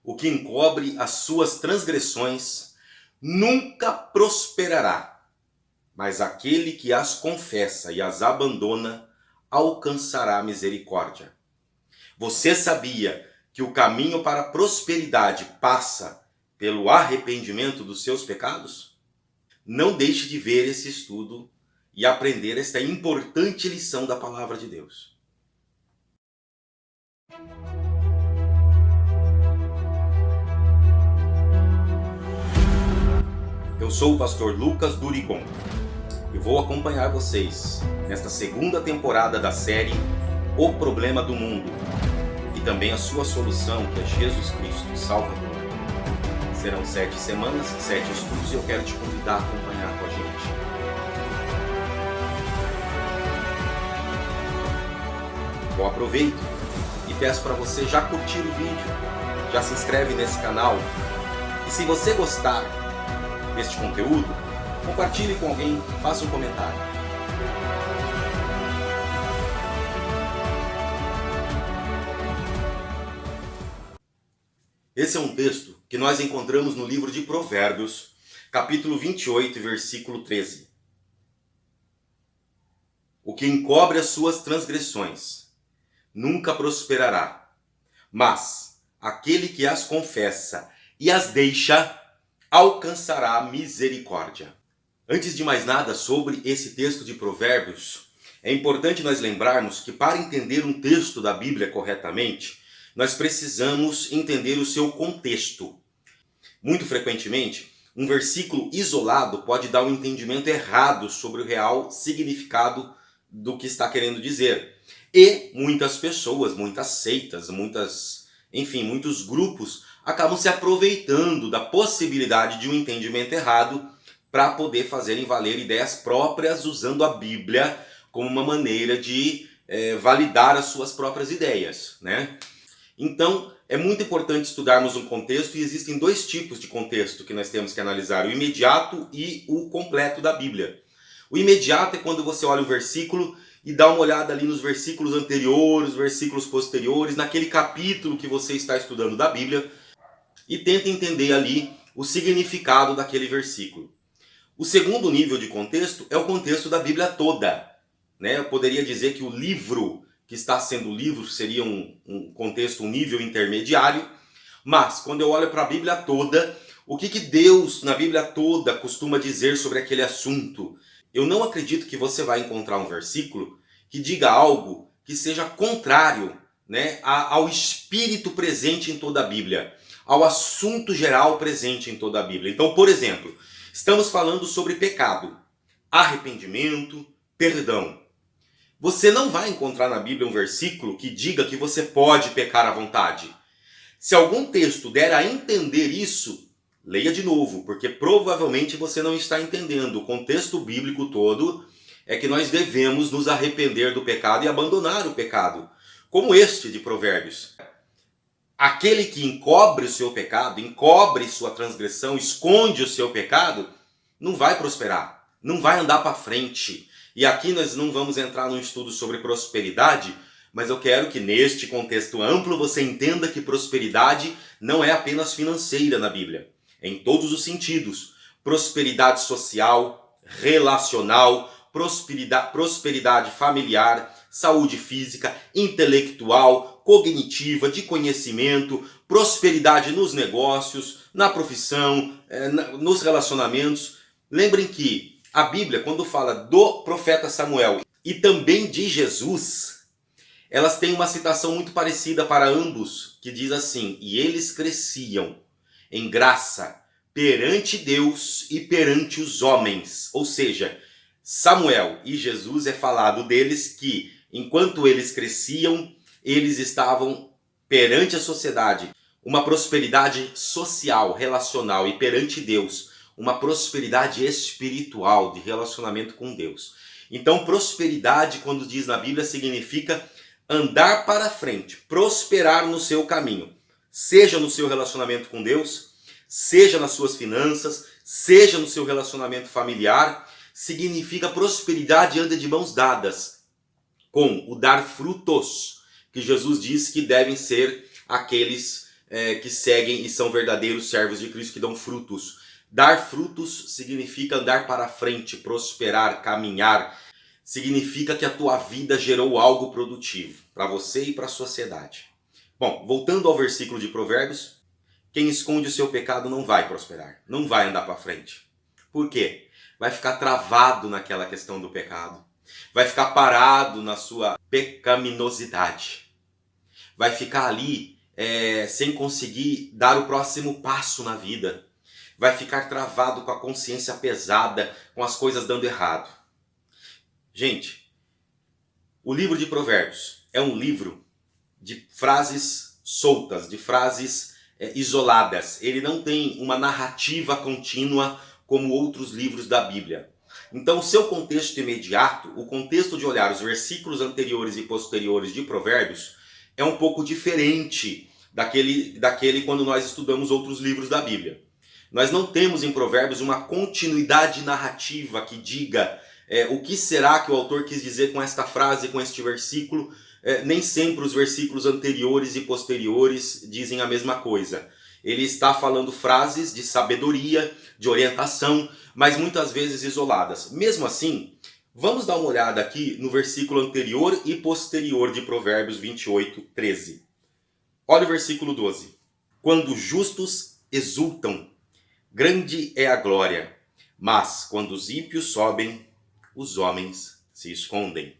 O que encobre as suas transgressões nunca prosperará, mas aquele que as confessa e as abandona alcançará misericórdia. Você sabia que o caminho para a prosperidade passa pelo arrependimento dos seus pecados? Não deixe de ver esse estudo e aprender esta importante lição da palavra de Deus. Eu sou o pastor Lucas Durigon e vou acompanhar vocês nesta segunda temporada da série O Problema do Mundo e também a sua solução, que é Jesus Cristo, Salvador. Serão 7 semanas, 7 estudos e eu quero te convidar a acompanhar com a gente. Eu aproveito e peço para você já curtir o vídeo, já se inscreve nesse canal e se você gostar deste conteúdo, compartilhe com alguém, faça um comentário. Esse é um texto que nós encontramos no livro de Provérbios, capítulo 28, versículo 13. O que encobre as suas transgressões nunca prosperará, mas aquele que as confessa e as deixa alcançará misericórdia. Antes de mais nada sobre esse texto de Provérbios, é importante nós lembrarmos que para entender um texto da Bíblia corretamente, nós precisamos entender o seu contexto. Muito frequentemente, um versículo isolado pode dar um entendimento errado sobre o real significado do que está querendo dizer. E muitas pessoas, muitas seitas, muitos grupos acabam se aproveitando da possibilidade de um entendimento errado para poder fazerem valer ideias próprias usando a Bíblia como uma maneira de validar as suas próprias ideias, né? Então, é muito importante estudarmos um contexto e existem dois tipos de contexto que nós temos que analisar, o imediato e o completo da Bíblia. O imediato é quando você olha o versículo e dá uma olhada ali nos versículos anteriores, versículos posteriores, naquele capítulo que você está estudando da Bíblia e tenta entender ali o significado daquele versículo. O segundo nível de contexto é o contexto da Bíblia toda, né? Eu poderia dizer que o livro que está sendo livro seria um contexto, um nível intermediário, mas quando eu olho para a Bíblia toda, o que Deus na Bíblia toda costuma dizer sobre aquele assunto? Eu não acredito que você vai encontrar um versículo que diga algo que seja contrário, né, ao espírito presente em toda a Bíblia, ao assunto geral presente em toda a Bíblia. Então, por exemplo, estamos falando sobre pecado, arrependimento, perdão. Você não vai encontrar na Bíblia um versículo que diga que você pode pecar à vontade. Se algum texto der a entender isso, leia de novo, porque provavelmente você não está entendendo. O contexto bíblico todo é que nós devemos nos arrepender do pecado e abandonar o pecado, como este de Provérbios. Aquele que encobre o seu pecado, encobre sua transgressão, esconde o seu pecado, não vai prosperar, não vai andar para frente. E aqui nós não vamos entrar num estudo sobre prosperidade, mas eu quero que neste contexto amplo você entenda que prosperidade não é apenas financeira na Bíblia, é em todos os sentidos. Prosperidade social, relacional, prosperidade familiar, saúde física, intelectual, cognitiva, de conhecimento, prosperidade nos negócios, na profissão, nos relacionamentos. Lembrem que a Bíblia, quando fala do profeta Samuel e também de Jesus, elas têm uma citação muito parecida para ambos, que diz assim: e eles cresciam em graça perante Deus e perante os homens. Ou seja, Samuel e Jesus é falado deles que, enquanto eles cresciam, eles estavam perante a sociedade, uma prosperidade social, relacional, e perante Deus, uma prosperidade espiritual, de relacionamento com Deus. Então, prosperidade, quando diz na Bíblia, significa andar para frente, prosperar no seu caminho, seja no seu relacionamento com Deus, seja nas suas finanças, seja no seu relacionamento familiar. Significa prosperidade anda de mãos dadas com o dar frutos, que Jesus diz que devem ser aqueles que seguem e são verdadeiros servos de Cristo, que dão frutos. Dar frutos significa andar para frente, prosperar, caminhar. Significa que a tua vida gerou algo produtivo para você e para a sociedade. Bom, voltando ao versículo de Provérbios, quem esconde o seu pecado não vai prosperar, não vai andar para frente. Por quê? Vai ficar travado naquela questão do pecado. Vai ficar parado na sua pecaminosidade. Vai ficar ali sem conseguir dar o próximo passo na vida. Vai ficar travado com a consciência pesada, com as coisas dando errado. Gente, o livro de Provérbios é um livro de frases soltas, de frases isoladas. Ele não tem uma narrativa contínua como outros livros da Bíblia. Então, o seu contexto imediato, o contexto de olhar os versículos anteriores e posteriores de Provérbios, é um pouco diferente daquele quando nós estudamos outros livros da Bíblia. Nós não temos em Provérbios uma continuidade narrativa que diga o que será que o autor quis dizer com esta frase, com este versículo. Nem sempre os versículos anteriores e posteriores dizem a mesma coisa. Ele está falando frases de sabedoria, de orientação, mas muitas vezes isoladas. Mesmo assim, vamos dar uma olhada aqui no versículo anterior e posterior de Provérbios 28, 13. Olha o versículo 12. Quando justos exultam, grande é a glória, mas quando os ímpios sobem, os homens se escondem.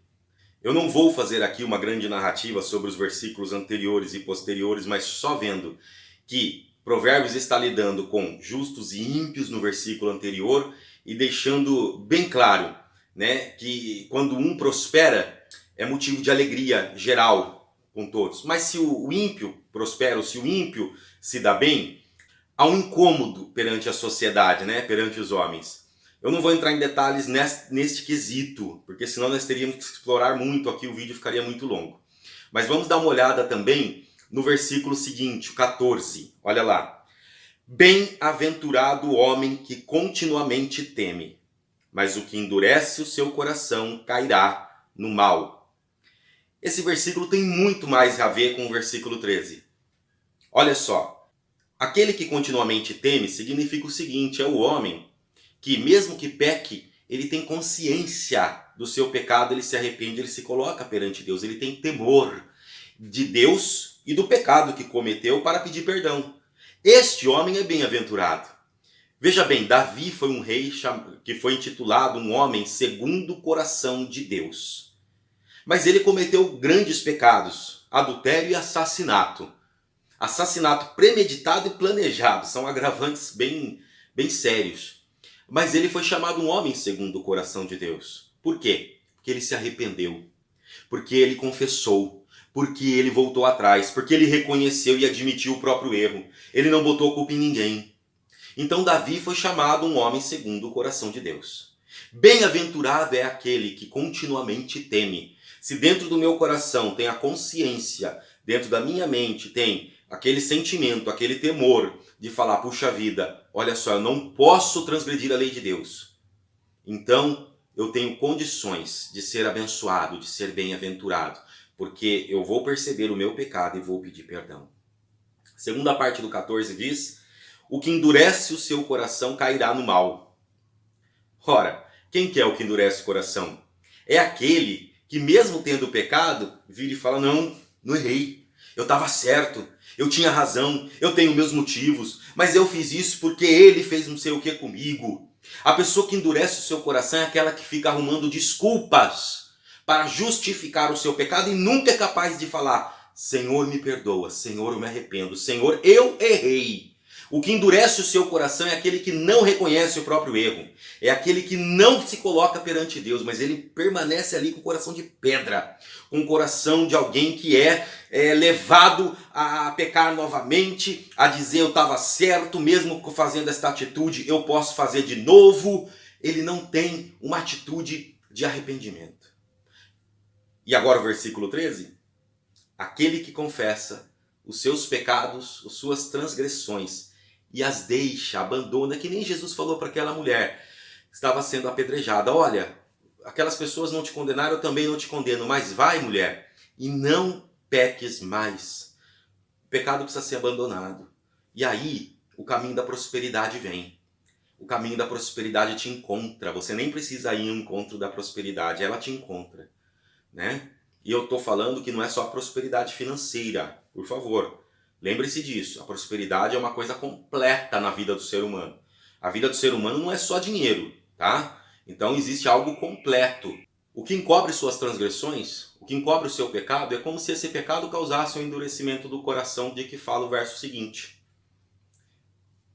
Eu não vou fazer aqui uma grande narrativa sobre os versículos anteriores e posteriores, mas só vendo que Provérbios está lidando com justos e ímpios no versículo anterior e deixando bem claro, né, que quando um prospera é motivo de alegria geral com todos. Mas se o ímpio prospera, ou se o ímpio se dá bem, há um incômodo perante a sociedade, né, perante os homens. Eu não vou entrar em detalhes neste quesito, porque senão nós teríamos que explorar muito aqui, o vídeo ficaria muito longo. Mas vamos dar uma olhada também no versículo seguinte, o 14. Olha lá. Bem-aventurado o homem que continuamente teme, mas o que endurece o seu coração cairá no mal. Esse versículo tem muito mais a ver com o versículo 13. Olha só. Aquele que continuamente teme significa o seguinte, é o homem que mesmo que peque, ele tem consciência do seu pecado, ele se arrepende, ele se coloca perante Deus, ele tem temor de Deus e do pecado que cometeu para pedir perdão. Este homem é bem-aventurado. Veja bem, Davi foi um rei que foi intitulado um homem segundo o coração de Deus. Mas ele cometeu grandes pecados, adultério e assassinato. Assassinato premeditado e planejado, são agravantes bem sérios. Mas ele foi chamado um homem segundo o coração de Deus. Por quê? Porque ele se arrependeu. Porque ele confessou. Porque ele voltou atrás. Porque ele reconheceu e admitiu o próprio erro. Ele não botou culpa em ninguém. Então Davi foi chamado um homem segundo o coração de Deus. Bem-aventurado é aquele que continuamente teme. Se dentro do meu coração tem a consciência, dentro da minha mente tem aquele sentimento, aquele temor de falar, puxa vida, olha só, eu não posso transgredir a lei de Deus. Então, eu tenho condições de ser abençoado, de ser bem-aventurado, porque eu vou perceber o meu pecado e vou pedir perdão. Segunda parte do 14 diz, o que endurece o seu coração cairá no mal. Ora, quem que é o que endurece o coração? É aquele que mesmo tendo pecado, vira e fala, não errei, eu estava certo. Eu tinha razão, eu tenho meus motivos, mas eu fiz isso porque ele fez não sei o que comigo. A pessoa que endurece o seu coração é aquela que fica arrumando desculpas para justificar o seu pecado e nunca é capaz de falar, Senhor me perdoa, Senhor eu me arrependo, Senhor eu errei. O que endurece o seu coração é aquele que não reconhece o próprio erro. É aquele que não se coloca perante Deus, mas ele permanece ali com o coração de pedra. Com o coração de alguém que é levado a pecar novamente, a dizer eu estava certo, mesmo fazendo esta atitude eu posso fazer de novo. Ele não tem uma atitude de arrependimento. E agora o versículo 13. Aquele que confessa os seus pecados, as suas transgressões, e as deixa, abandona, que nem Jesus falou para aquela mulher que estava sendo apedrejada. Olha, aquelas pessoas não te condenaram, eu também não te condeno, mas vai, mulher, e não peques mais. pecado precisa ser abandonado. E aí, o caminho da prosperidade vem. O caminho da prosperidade te encontra. Você nem precisa ir ao encontro da prosperidade, ela te encontra, né? E eu estou falando que não é só a prosperidade financeira, por favor. Lembre-se disso, a prosperidade é uma coisa completa na vida do ser humano. A vida do ser humano não é só dinheiro, tá? Então existe algo completo. O que encobre suas transgressões, o que encobre o seu pecado, é como se esse pecado causasse um endurecimento do coração, de que fala o verso seguinte.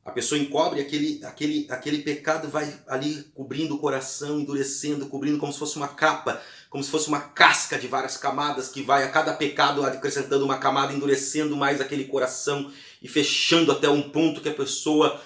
A pessoa encobre aquele pecado, vai ali cobrindo o coração, endurecendo, cobrindo como se fosse uma capa, como se fosse uma casca de várias camadas, que vai a cada pecado acrescentando uma camada, endurecendo mais aquele coração e fechando até um ponto que a pessoa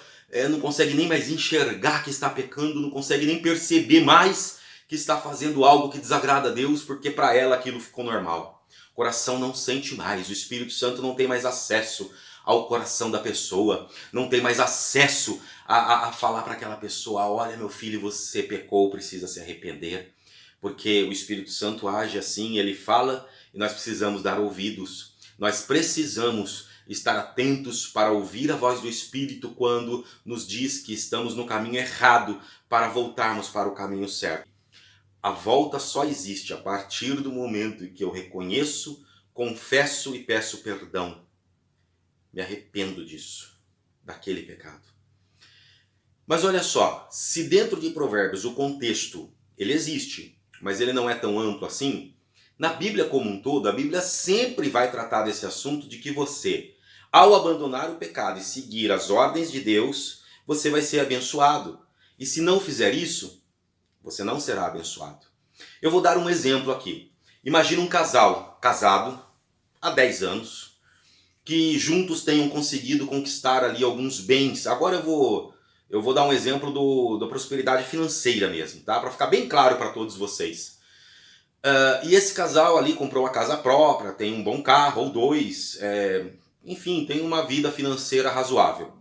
não consegue nem mais enxergar que está pecando, não consegue nem perceber mais que está fazendo algo que desagrada a Deus, porque para ela aquilo ficou normal. O coração não sente mais, o Espírito Santo não tem mais acesso ao coração da pessoa, não tem mais acesso a falar para aquela pessoa: olha, meu filho, você pecou, precisa se arrepender. Porque o Espírito Santo age assim, ele fala e nós precisamos dar ouvidos. Nós precisamos estar atentos para ouvir a voz do Espírito quando nos diz que estamos no caminho errado, para voltarmos para o caminho certo. A volta só existe a partir do momento em que eu reconheço, confesso e peço perdão. Me arrependo disso, daquele pecado. Mas olha só, se dentro de Provérbios o contexto, ele existe, mas ele não é tão amplo assim, na Bíblia como um todo, a Bíblia sempre vai tratar desse assunto de que você, ao abandonar o pecado e seguir as ordens de Deus, você vai ser abençoado. E se não fizer isso, você não será abençoado. Eu vou dar um exemplo aqui. Imagina um casal casado há 10 anos, que juntos tenham conseguido conquistar ali alguns bens. Agora eu vou dar um exemplo da prosperidade financeira mesmo, tá? Para ficar bem claro para todos vocês. E esse casal ali comprou uma casa própria, tem um bom carro ou dois, enfim, tem uma vida financeira razoável.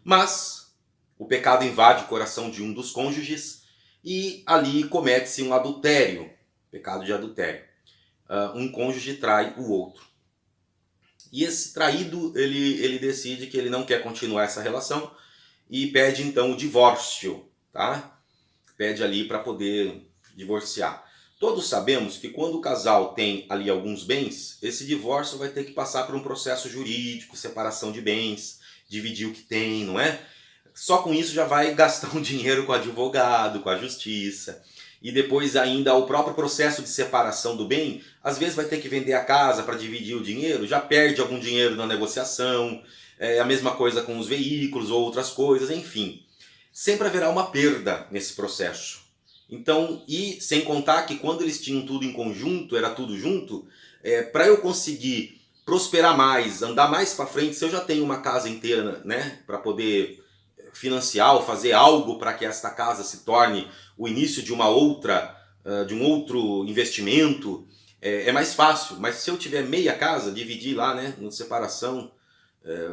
Mas o pecado invade o coração de um dos cônjuges e ali comete-se um adultério, pecado de adultério. Um cônjuge trai o outro. E esse traído, ele decide que ele não quer continuar essa relação e pede então o divórcio, tá? Pede ali para poder divorciar. Todos sabemos que quando o casal tem ali alguns bens, esse divórcio vai ter que passar por um processo jurídico, separação de bens, dividir o que tem, não é? Só com isso já vai gastar um dinheiro com advogado, com a justiça. E depois ainda o próprio processo de separação do bem, às vezes vai ter que vender a casa para dividir o dinheiro, já perde algum dinheiro na negociação, a mesma coisa com os veículos ou outras coisas, enfim. Sempre haverá uma perda nesse processo. Então, e sem contar que quando eles tinham tudo em conjunto, era tudo junto, para eu conseguir prosperar mais, andar mais para frente, se eu já tenho uma casa inteira, né, para poder financiar ou fazer algo para que esta casa se torne o início de de um outro investimento, é mais fácil. Mas se eu tiver meia casa, dividir lá, né, na separação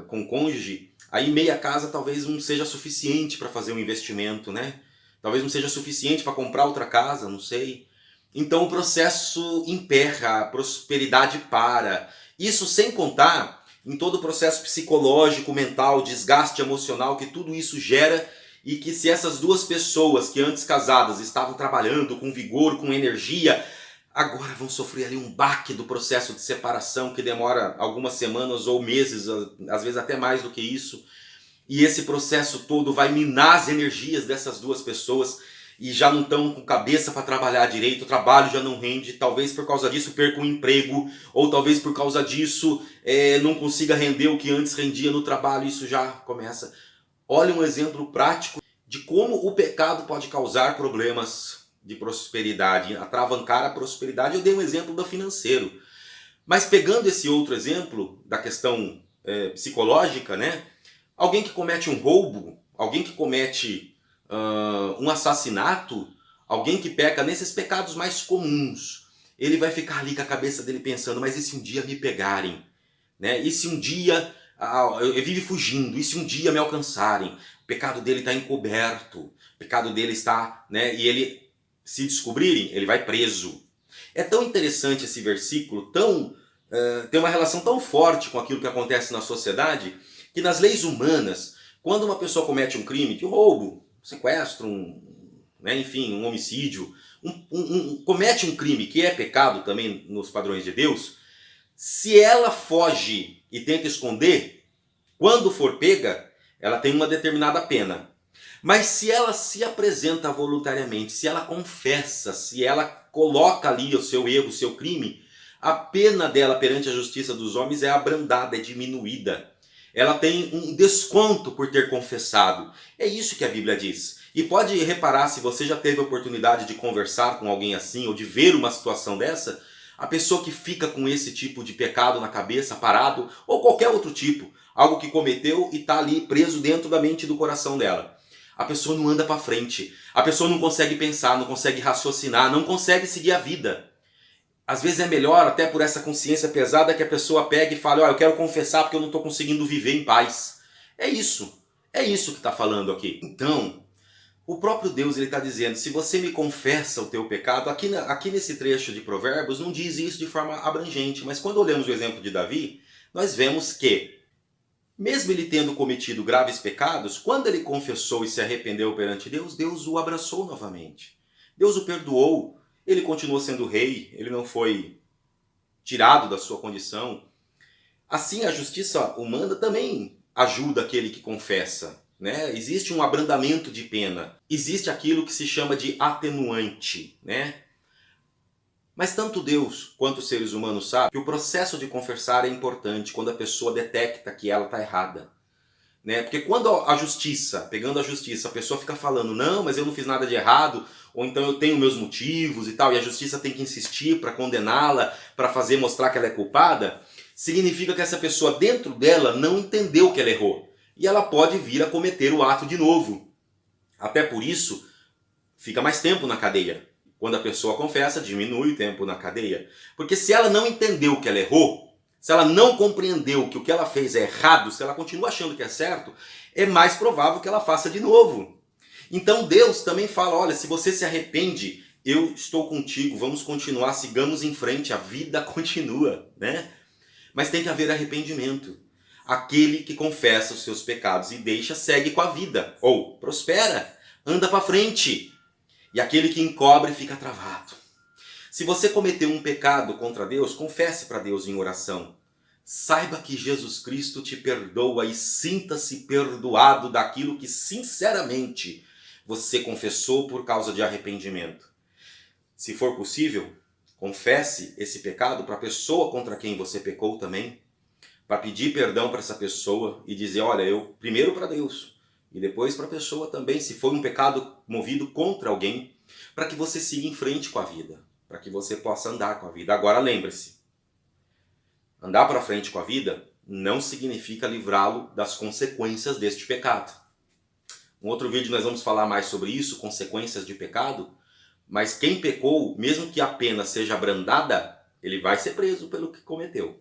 com o cônjuge, aí meia casa talvez não seja suficiente para fazer um investimento, né? Talvez não seja suficiente para comprar outra casa, não sei. Então o processo emperra, a prosperidade para. Isso sem contar em todo o processo psicológico, mental, desgaste emocional que tudo isso gera, e que se essas duas pessoas que antes casadas estavam trabalhando com vigor, com energia, agora vão sofrer ali um baque do processo de separação que demora algumas semanas ou meses, às vezes até mais do que isso. E esse processo todo vai minar as energias dessas duas pessoas e já não estão com cabeça para trabalhar direito, o trabalho já não rende, talvez por causa disso perca um emprego, ou talvez por causa disso não consiga render o que antes rendia no trabalho, isso já começa. Olha um exemplo prático de como o pecado pode causar problemas de prosperidade, atravancar a prosperidade. Eu dei um exemplo do financeiro, mas pegando esse outro exemplo da questão psicológica, né? Alguém que comete um roubo, alguém que comete um assassinato, alguém que peca nesses pecados mais comuns, ele vai ficar ali com a cabeça dele pensando: mas e se um dia me pegarem? Né? E se um dia ele vive fugindo, e se um dia me alcançarem? O pecado dele está encoberto, o pecado dele está, né? E ele, se descobrirem, ele vai preso. É tão interessante esse versículo, tão tem uma relação tão forte com aquilo que acontece na sociedade, que nas leis humanas, quando uma pessoa comete um crime de roubo, sequestro, enfim, um homicídio, comete um crime que é pecado também nos padrões de Deus, se ela foge e tenta esconder, quando for pega, ela tem uma determinada pena. Mas se ela se apresenta voluntariamente, se ela confessa, se ela coloca ali o seu erro, o seu crime, a pena dela perante a justiça dos homens é abrandada, é diminuída. Ela tem um desconto por ter confessado. É isso que a Bíblia diz. E pode reparar, se você já teve a oportunidade de conversar com alguém assim, ou de ver uma situação dessa, a pessoa que fica com esse tipo de pecado na cabeça, parado, ou qualquer outro tipo, algo que cometeu e está ali preso dentro da mente e do coração dela. A pessoa não anda para frente, a pessoa não consegue pensar, não consegue raciocinar, não consegue seguir a vida. Às vezes é melhor, até por essa consciência pesada, que a pessoa pegue e fale, eu quero confessar porque eu não estou conseguindo viver em paz. É isso que está falando aqui. Então, o próprio Deus está dizendo, se você me confessa o teu pecado, aqui nesse trecho de Provérbios não diz isso de forma abrangente, mas quando olhamos o exemplo de Davi, nós vemos que, mesmo ele tendo cometido graves pecados, quando ele confessou e se arrependeu perante Deus, Deus o abraçou novamente. Deus o perdoou, ele continuou sendo rei, ele não foi tirado da sua condição. Assim, a justiça humana também ajuda aquele que confessa. Né? Existe um abrandamento de pena, existe aquilo que se chama de atenuante. Né? Mas tanto Deus quanto os seres humanos sabem que o processo de confessar é importante quando a pessoa detecta que ela está errada. Né? Porque quando pegando a justiça, a pessoa fica falando, não, mas eu não fiz nada de errado, ou então eu tenho meus motivos e tal, e a justiça tem que insistir para condená-la, para mostrar que ela é culpada, significa que essa pessoa dentro dela não entendeu que ela errou. E ela pode vir a cometer o ato de novo. Até por isso, fica mais tempo na cadeia. Quando a pessoa confessa, diminui o tempo na cadeia. Porque se ela não entendeu que ela errou, se ela não compreendeu que o que ela fez é errado, se ela continua achando que é certo, é mais provável que ela faça de novo. Então Deus também fala, olha, se você se arrepende, eu estou contigo, vamos continuar, sigamos em frente, a vida continua, né? Mas tem que haver arrependimento. Aquele que confessa os seus pecados e deixa, segue com a vida, ou prospera, anda para frente. E aquele que encobre fica travado. Se você cometeu um pecado contra Deus, confesse para Deus em oração. Saiba que Jesus Cristo te perdoa e sinta-se perdoado daquilo que sinceramente você confessou por causa de arrependimento. Se for possível, confesse esse pecado para a pessoa contra quem você pecou também, para pedir perdão para essa pessoa e dizer, olha, eu primeiro para Deus e depois para a pessoa também, se foi um pecado movido contra alguém, para que você siga em frente com a vida, para que você possa andar com a vida. Agora lembre-se, andar para frente com a vida não significa livrá-lo das consequências deste pecado. Um outro vídeo nós vamos falar mais sobre isso, consequências de pecado, mas quem pecou, mesmo que a pena seja abrandada, ele vai ser preso pelo que cometeu.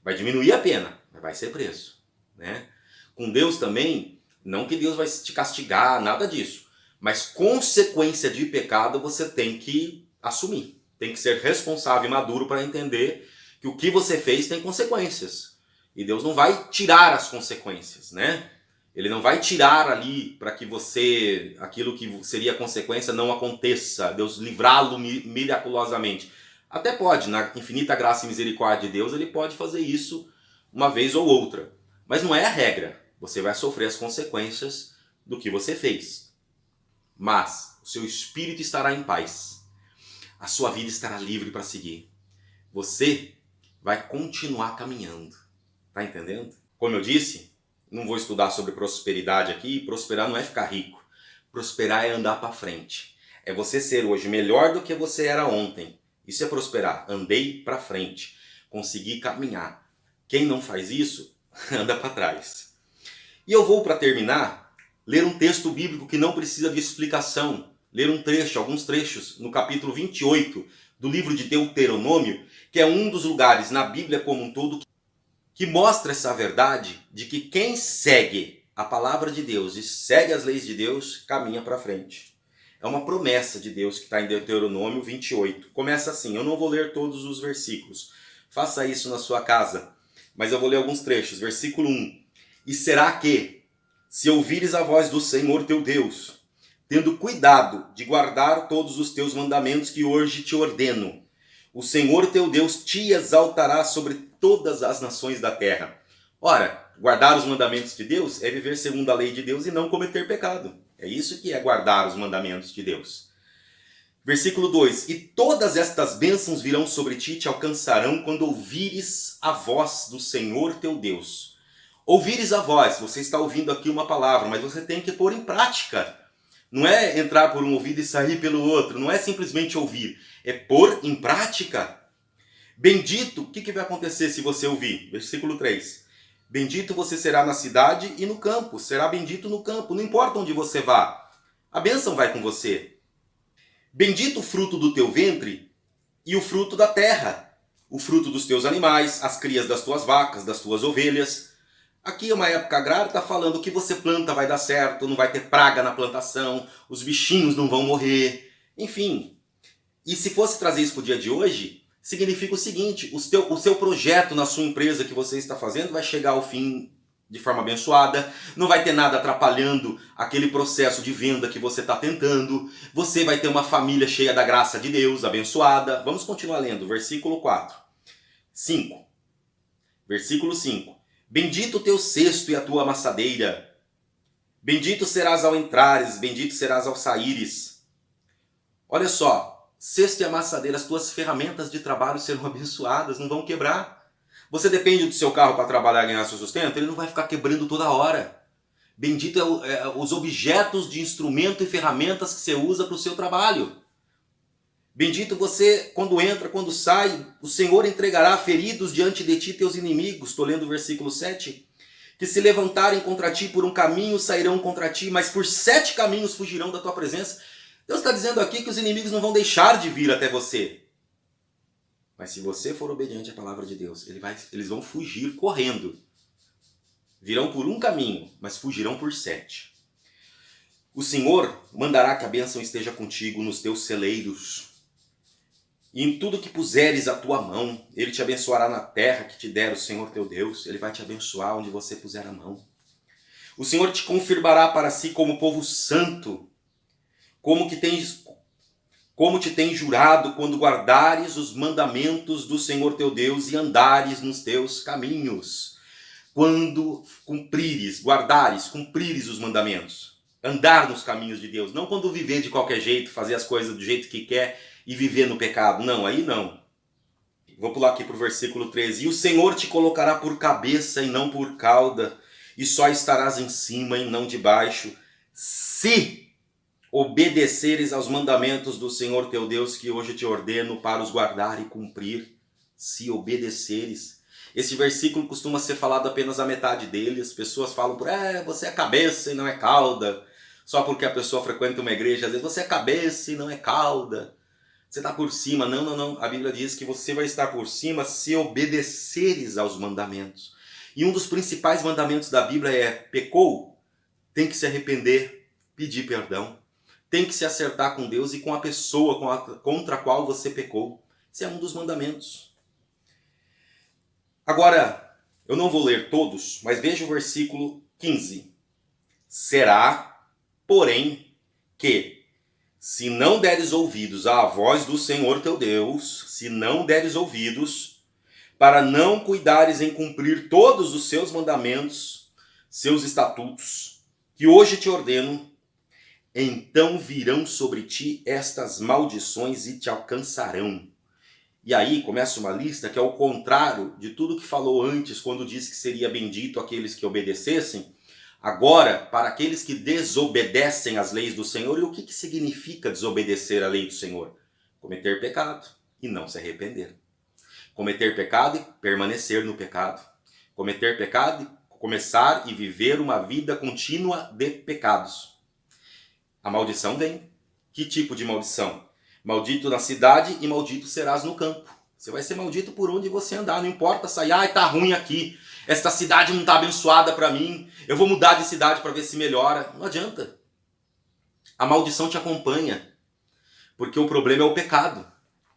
Vai diminuir a pena, mas vai ser preso. Né? Com Deus também, não que Deus vai te castigar, nada disso. Mas consequência de pecado você tem que assumir. Tem que ser responsável e maduro para entender que o que você fez tem consequências. E Deus não vai tirar as consequências, né? Ele não vai tirar ali para que você, aquilo que seria consequência não aconteça. Deus livrá-lo miraculosamente. Até pode, na infinita graça e misericórdia de Deus, ele pode fazer isso uma vez ou outra. Mas não é a regra. Você vai sofrer as consequências do que você fez. Mas o seu espírito estará em paz. A sua vida estará livre para seguir. Você vai continuar caminhando. Tá entendendo? Como eu disse, não vou estudar sobre prosperidade aqui. Prosperar não é ficar rico. Prosperar é andar para frente. É você ser hoje melhor do que você era ontem. Isso é prosperar. Andei para frente. Consegui caminhar. Quem não faz isso, anda para trás. E eu vou, para terminar, ler um texto bíblico que não precisa de explicação. Ler um trecho, alguns trechos, no capítulo 28 do livro de Deuteronômio, que é um dos lugares na Bíblia como um todo que mostra essa verdade de que quem segue a palavra de Deus e segue as leis de Deus, caminha para frente. É uma promessa de Deus que está em Deuteronômio 28. Começa assim, eu não vou ler todos os versículos, Faça isso na sua casa. Mas eu vou ler alguns trechos. Versículo 1. E será que, se ouvires a voz do Senhor teu Deus, tendo cuidado de guardar todos os teus mandamentos que hoje te ordeno, o Senhor teu Deus te exaltará sobre todas as nações da terra. Ora, guardar os mandamentos de Deus é viver segundo a lei de Deus e não cometer pecado. É isso que é guardar os mandamentos de Deus. Versículo 2. E todas estas bênçãos virão sobre ti e te alcançarão quando ouvires a voz do Senhor teu Deus. Ouvires a voz, você está ouvindo aqui uma palavra, mas você tem que pôr em prática. Não é entrar por um ouvido e sair pelo outro, não é simplesmente ouvir, é pôr em prática. Bendito, o que vai acontecer se você ouvir? Versículo 3. Bendito você será na cidade e no campo, será bendito no campo, não importa onde você vá, a bênção vai com você. Bendito o fruto do teu ventre e o fruto da terra, o fruto dos teus animais, as crias das tuas vacas, das tuas ovelhas. Aqui é uma época agrária, está falando o que você planta vai dar certo, não vai ter praga na plantação, os bichinhos não vão morrer, enfim. E se fosse trazer isso para o dia de hoje, significa o seguinte, o seu projeto na sua empresa que você está fazendo vai chegar ao fim de forma abençoada, não vai ter nada atrapalhando aquele processo de venda que você está tentando, você vai ter uma família cheia da graça de Deus, abençoada. Vamos continuar lendo, versículo 4. 5. Versículo 5. Bendito o teu cesto e a tua amassadeira. Bendito serás ao entrares, bendito serás ao saíres. Olha só, cesto e amassadeira, as tuas ferramentas de trabalho serão abençoadas, não vão quebrar. Você depende do seu carro para trabalhar e ganhar seu sustento, ele não vai ficar quebrando toda hora. Bendito os objetos de instrumento e ferramentas que você usa para o seu trabalho. Bendito você quando entra, quando sai, o Senhor entregará feridos diante de ti teus inimigos. Estou lendo o versículo 7. Que se levantarem contra ti por um caminho sairão contra ti, mas por 7 caminhos fugirão da tua presença. Deus está dizendo aqui que os inimigos não vão deixar de vir até você. Mas se você for obediente à palavra de Deus, eles vão fugir correndo. Virão por um caminho, mas fugirão por 7. O Senhor mandará que a bênção esteja contigo nos teus celeiros. E em tudo que puseres a tua mão, Ele te abençoará na terra que te der o Senhor teu Deus. Ele vai te abençoar onde você puser a mão. O Senhor te confirmará para si como povo santo, como te tem jurado quando guardares os mandamentos do Senhor teu Deus e andares nos teus caminhos. Quando cumprires os mandamentos. Andar nos caminhos de Deus. Não quando viver de qualquer jeito, fazer as coisas do jeito que quer e viver no pecado. Não, aí não. Vou pular aqui para o versículo 13. E o Senhor te colocará por cabeça e não por cauda, e só estarás em cima e não debaixo, se obedeceres aos mandamentos do Senhor teu Deus, que hoje te ordeno para os guardar e cumprir. Se obedeceres. Esse versículo costuma ser falado apenas a metade dele. As pessoas falam você é cabeça e não é cauda. Só porque a pessoa frequenta uma igreja, às vezes você é cabeça e não é cauda. Você está por cima. Não. A Bíblia diz que você vai estar por cima se obedeceres aos mandamentos. E um dos principais mandamentos da Bíblia é: pecou, tem que se arrepender, pedir perdão. Tem que se acertar com Deus e com a pessoa contra a qual você pecou. Esse é um dos mandamentos. Agora, eu não vou ler todos, mas veja o versículo 15. Será, porém, que se não deres ouvidos à voz do Senhor teu Deus, se não deres ouvidos, para não cuidares em cumprir todos os seus mandamentos, seus estatutos, que hoje te ordeno, então virão sobre ti estas maldições e te alcançarão. E aí começa uma lista que é o contrário de tudo que falou antes, quando disse que seria bendito aqueles que obedecessem. Agora, para aqueles que desobedecem às leis do Senhor, e o que significa desobedecer à lei do Senhor? Cometer pecado e não se arrepender. Cometer pecado e permanecer no pecado. Cometer pecado e começar e viver uma vida contínua de pecados. A maldição vem. Que tipo de maldição? Maldito na cidade e maldito serás no campo. Você vai ser maldito por onde você andar. Não importa sair, tá ruim aqui. Esta cidade não está abençoada para mim. Eu vou mudar de cidade para ver se melhora. Não adianta. A maldição te acompanha. Porque o problema é o pecado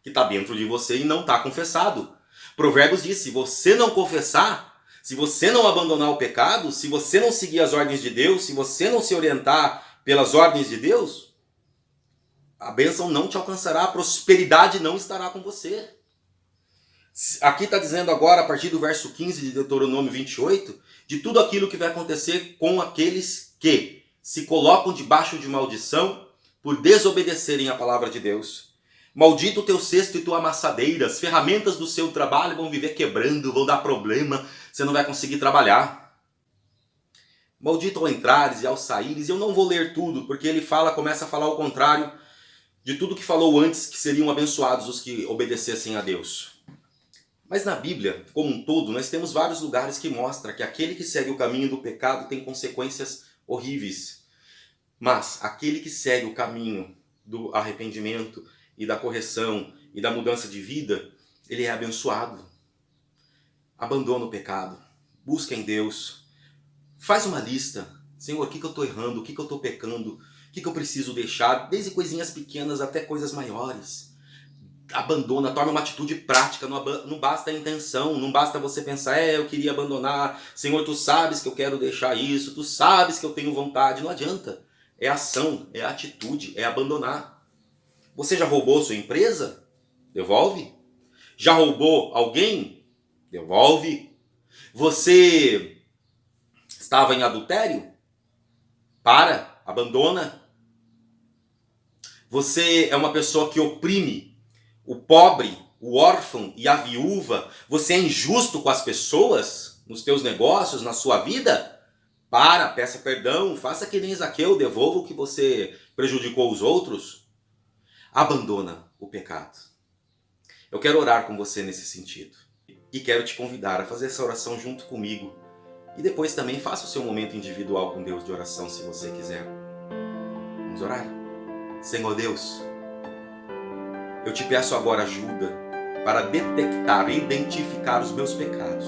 que está dentro de você e não está confessado. Provérbios diz, se você não confessar, se você não abandonar o pecado, se você não seguir as ordens de Deus, se você não se orientar pelas ordens de Deus, a bênção não te alcançará, a prosperidade não estará com você. Aqui está dizendo agora, a partir do verso 15 de Deuteronômio 28, de tudo aquilo que vai acontecer com aqueles que se colocam debaixo de maldição por desobedecerem a palavra de Deus. Maldito o teu cesto e tua amassadeira, as ferramentas do seu trabalho vão viver quebrando, vão dar problema, você não vai conseguir trabalhar. Maldito ao entrares e ao saíres, e eu não vou ler tudo, porque ele começa a falar o contrário de tudo que falou antes, que seriam abençoados os que obedecessem a Deus. Mas na Bíblia, como um todo, nós temos vários lugares que mostram que aquele que segue o caminho do pecado tem consequências horríveis. Mas aquele que segue o caminho do arrependimento e da correção e da mudança de vida, ele é abençoado. Abandona o pecado, busca em Deus, faz uma lista. Senhor, o que eu estou errando, o que eu estou pecando, o que eu preciso deixar, desde coisinhas pequenas até coisas maiores. Abandona, torna uma atitude prática, não basta a intenção, não basta você pensar, eu queria abandonar, Senhor, tu sabes que eu quero deixar isso, tu sabes que eu tenho vontade, não adianta. É ação, é atitude, é abandonar. Você já roubou sua empresa? Devolve. Já roubou alguém? Devolve. Você estava em adultério? Abandona. Você é uma pessoa que oprime o pobre, o órfão e a viúva? Você é injusto com as pessoas, nos teus negócios, na sua vida? Peça perdão, faça que nem Zaqueu, devolva o que você prejudicou os outros. Abandona o pecado. Eu quero orar com você nesse sentido. E quero te convidar a fazer essa oração junto comigo. E depois também faça o seu momento individual com Deus de oração, se você quiser. Vamos orar? Senhor Deus, eu te peço agora ajuda para detectar e identificar os meus pecados.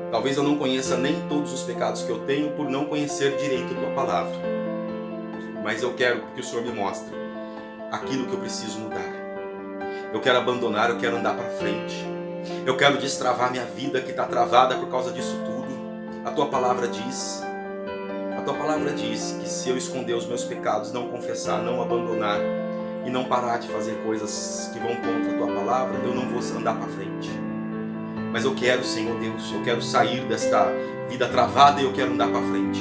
Talvez eu não conheça nem todos os pecados que eu tenho por não conhecer direito a tua palavra. Mas eu quero que o Senhor me mostre aquilo que eu preciso mudar. Eu quero abandonar, eu quero andar para frente. Eu quero destravar minha vida que está travada por causa disso tudo. A tua palavra diz que se eu esconder os meus pecados, não confessar, não abandonar e não parar de fazer coisas que vão contra a tua palavra, eu não vou andar para frente. Mas eu quero, Senhor Deus, eu quero sair desta vida travada e eu quero andar para frente.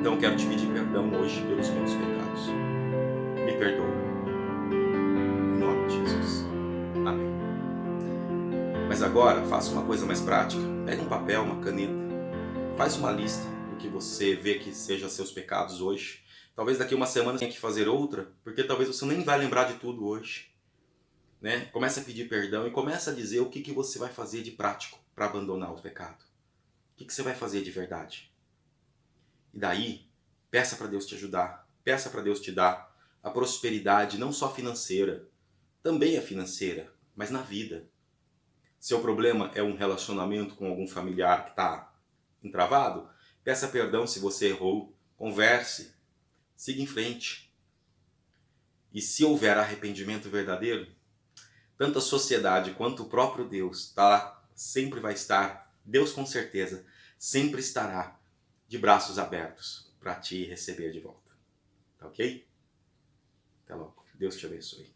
Então eu quero te pedir perdão hoje pelos meus pecados. Me perdoa. Em nome de Jesus. Amém. Mas agora, faça uma coisa mais prática. Pega um papel, uma caneta. Faz uma lista do que você vê que seja seus pecados hoje. Talvez daqui a uma semana tenha que fazer outra, porque talvez você nem vai lembrar de tudo hoje. Né? Começa a pedir perdão e começa a dizer o que você vai fazer de prático para abandonar o pecado. O que você vai fazer de verdade. E daí, peça para Deus te ajudar. Peça para Deus te dar a prosperidade, não só financeira, também é financeira, mas na vida. Seu problema é um relacionamento com algum familiar que está entravado? Peça perdão se você errou, converse, siga em frente. E se houver arrependimento verdadeiro, tanto a sociedade quanto o próprio Deus sempre vai estar, Deus com certeza, sempre estará de braços abertos para te receber de volta. Tá ok? Até logo. Deus te abençoe.